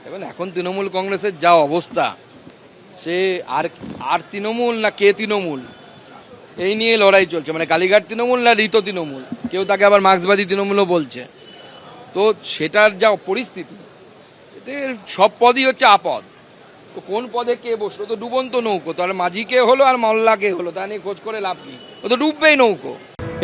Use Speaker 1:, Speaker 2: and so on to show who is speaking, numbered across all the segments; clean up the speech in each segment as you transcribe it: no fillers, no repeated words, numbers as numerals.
Speaker 1: এবং এখন তৃণমূল কংগ্রেসের যা অবস্থা, সে আর তৃণমূল না কে তৃণমূল এই নিয়ে লড়াই চলছে। মানে কালীঘাট তৃণমূল না ঋত তৃণমূল, কেউ তাকে আবার মার্ক্সবাদী তৃণমূলও বলছে। তো সেটার যা পরিস্থিতি, এতে সব পদই হচ্ছে আপদ। তো কোন পদে কে বসলো, তো ডুবন্ত নৌকো, তো আর মাঝি কে হলো আর মল্লা কে হলো তা নিয়ে খোঁজ করে লাভ নেই, ও তো ডুববেই নৌকো।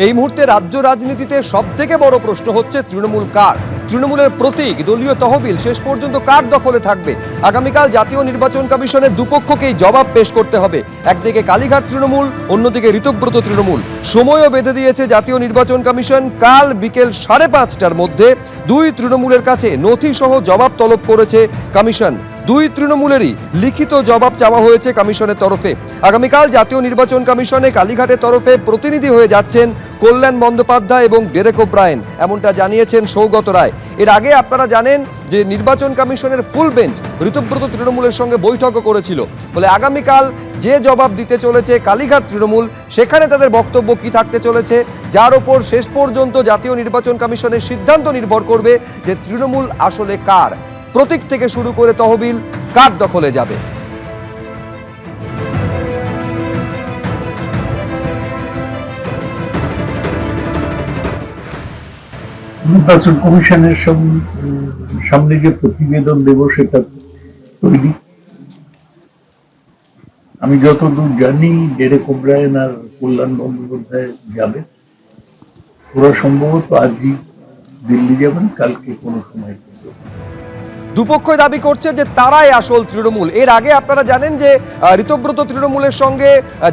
Speaker 2: এই মুহূর্তে রাজ্য রাজনীতিতে সবথেকে বড় প্রশ্ন হচ্ছে তৃণমূল কার, তৃণমূলের প্রতীক দলীয় তহবিল শেষ পর্যন্ত কার দখলে থাকবে। আগামীকাল জাতীয় নির্বাচন কমিশনের দুপক্ষকেই জবাব পেশ করতে হবে। একদিকে কালীঘাট তৃণমূল, অন্যদিকে ঋতব্রত তৃণমূল। সময়ও বেঁধে দিয়েছে জাতীয় নির্বাচন কমিশন। কাল বিকেল 5:30টার মধ্যে দুই তৃণমূলের কাছে নথি সহ জবাব তলব করেছে কমিশন। দুই তৃণমূলেরই লিখিত জবাব চাওয়া হয়েছে কমিশনের তরফে। আগামীকাল জাতীয় নির্বাচন কমিশনে কালীঘাটের তরফে প্রতিনিধি হয়ে যাচ্ছেন কল্যাণ বন্দ্যোপাধ্যায় এবং ডেরেক ওব্রায়েন, এমনটা জানিয়েছেন সৌগত রায়। এর আগে আপনারা জানেন যে নির্বাচন কমিশনের ফুল বেঞ্চ ঋতব্রত তৃণমূলের সঙ্গে বৈঠকও করেছিল। বলে আগামীকাল যে জবাব দিতে চলেছে কালীঘাট তৃণমূল, সেখানে তাদের বক্তব্য কি থাকতে চলেছে, যার ওপর শেষ পর্যন্ত জাতীয় নির্বাচন কমিশনের সিদ্ধান্ত নির্ভর করবে যে তৃণমূল আসলে কার, প্রতীক থেকে শুরু করে তহবিল কার দখলে যাবে।
Speaker 3: নির্বাচন কমিশনের সামনে যে প্রতিবেদন দেব সেটা তৈরি। আমি যতদূর জানি ডেরেক ওব্রায়েন আর কল্যাণ বন্দ্যোপাধ্যায় যাবে। ওরা সম্ভবত আজই দিল্লি যাবেন, কালকে কোনো সময়।
Speaker 2: দুপক্ষই দাবি করছে যে তারাই আসল তৃণমূল। এর আগে আপনারা জানেন যে ঋতব্রত তৃণমূলের সঙ্গে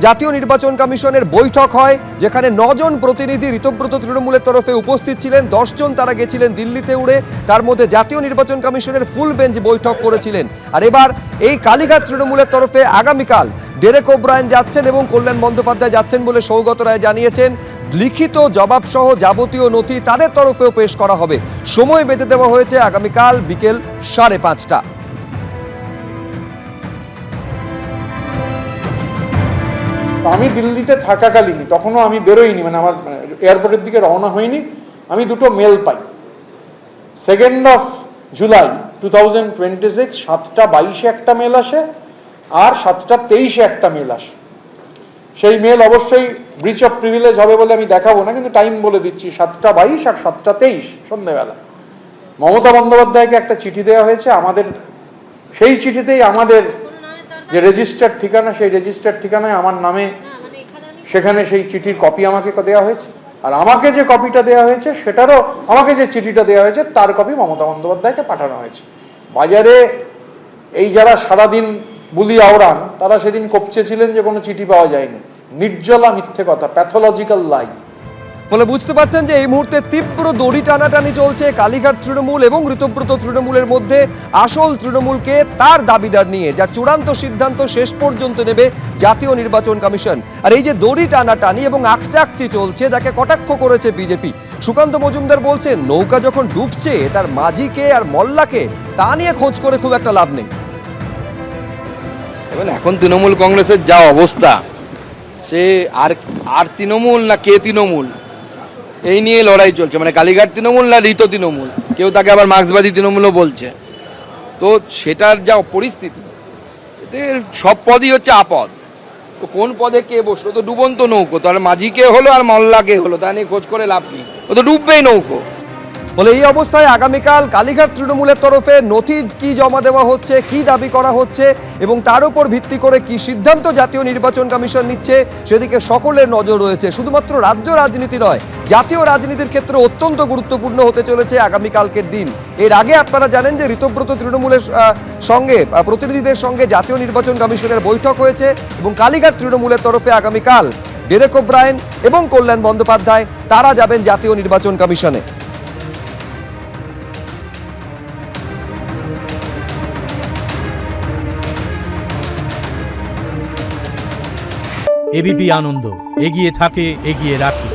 Speaker 2: জাতীয় নির্বাচন কমিশনের বৈঠক হয়, যেখানে 9 জন প্রতিনিধি ঋতব্রত তৃণমূলের তরফে উপস্থিত ছিলেন। 10 জন তারা গেছিলেন দিল্লিতে উড়ে, তার মধ্যে জাতীয় নির্বাচন কমিশনের ফুল বেঞ্চ বৈঠক করেছিলেন। আর এবার এই কালীঘাট তৃণমূলের তরফে আগামীকাল ডেরেক ওব্রায়েন যাচ্ছেন এবং কল্যাণ বন্দ্যোপাধ্যায় যাচ্ছেন বলে সৌগত রায় জানিয়েছেন। লিখিত জবাব সহ যাবতীয় নথি তাদের তরফেও পেশ করা হবে। সময় বেঁধে দেওয়া হয়েছে আগামীকাল বিকেল 5:30টা।
Speaker 4: আমি দিল্লিতে থাকাকালীনই, তখনও আমি বেরোইনি, মানে আমার এয়ারপোর্টের দিকে রওনা হয়নি, আমি দুটো মেল পাই। 2 জুলাই 2026 7:22 একটা মেল আসে, আর 7:23 একটা মেল আসে। সেই মেল অবশ্যই ব্রিচ অফ প্রিভিলেজ হবে বলে আমি দেখাবো না, কিন্তু টাইম বলে দিচ্ছি, 7:22 আর 7:23 সন্ধ্যেবেলা মমতা বন্দ্যোপাধ্যায়কে একটা চিঠি দেওয়া হয়েছে। আমাদের সেই চিঠিতেই আমাদের যে রেজিস্টার্ড ঠিকানা, সেই রেজিস্টার্ড ঠিকানায় আমার নামে সেখানে সেই চিঠির কপি আমাকে দেওয়া হয়েছে। আর আমাকে যে কপিটা দেওয়া হয়েছে সেটারও, আমাকে যে চিঠিটা দেওয়া হয়েছে তার কপি মমতা বন্দ্যোপাধ্যায়কে পাঠানো হয়েছে। বাজারে এই যারা সারাদিন বুলি আওড়ান, তারা সেদিন কপচেছিলেন যে কোনো চিঠি পাওয়া যায়নি। নির্জলা মিথ্যে কথা, প্যাথোলজিক্যাল লাই।
Speaker 2: বলে বুঝতে পারছেন যে এই মুহূর্তে তীব্র দড়ি টানাটানি চলছে কালীঘাট তৃণমূল এবং ঋতব্রত তৃণমূলের মধ্যে। আসল তৃণমূলকে তার দাবিদার নিয়ে যা চূড়ান্ত সিদ্ধান্ত শেষ পর্যন্ত নেবে জাতীয় নির্বাচন কমিশন। আর এই যে দড়ি টানাটানি এবং আকচাকচি চলছে, যাকে কটাক্ষ করেছে বিজেপি। সুকান্ত মজুমদার বলছেন নৌকা যখন ডুবছে তার মাঝিকে আর মল্লাকে তা নিয়ে খোঁজ করে খুব একটা লাভ নেই।
Speaker 1: এবং এখন তৃণমূল কংগ্রেসের যা অবস্থা, সে আর তৃণমূল না কে তৃণমূল এই নিয়ে লড়াই চলছে। মানে কালীঘাট তৃণমূল না ঋত তৃণমূল, কেউ তাকে আবার মার্ক্সবাদী তৃণমূলও বলছে। তো সেটার যা পরিস্থিতি, এতে সব পদই হচ্ছে আপদ। তো কোন পদে কে বসলো, তো ডুবন্ত নৌকো, তো আর মাঝি কে হলো আর মল্লা কে হলো তা নিয়ে খোঁজ করে লাভ নেই, ও তো ডুববেই নৌকো।
Speaker 2: বলে এই অবস্থায় আগামীকাল কালীঘাট তৃণমূলের তরফে নথি কি জমা দেওয়া হচ্ছে, কি দাবি করা হচ্ছে এবং তার উপর ভিত্তি করে কি সিদ্ধান্ত জাতীয় নির্বাচন কমিশন নিচ্ছে, সেদিকে সকলের নজর রয়েছে। শুধুমাত্র রাজ্য রাজনীতি নয়, জাতীয় রাজনীতির ক্ষেত্রে অত্যন্ত গুরুত্বপূর্ণ হতে চলেছে আগামীকালকের দিন। এর আগে আপনারা জানেন যে ঋতব্রত তৃণমূলের সঙ্গে প্রতিনিধিদের সঙ্গে জাতীয় নির্বাচন কমিশনের বৈঠক হয়েছে এবং কালীঘাট তৃণমূলের তরফে আগামীকাল ডেরেক ওব্রায়েন এবং কল্যাণ বন্দ্যোপাধ্যায় তারা যাবেন জাতীয় নির্বাচন কমিশনে।
Speaker 5: এবিপি আনন্দ, এগিয়ে থাকে, এগিয়ে রাখে।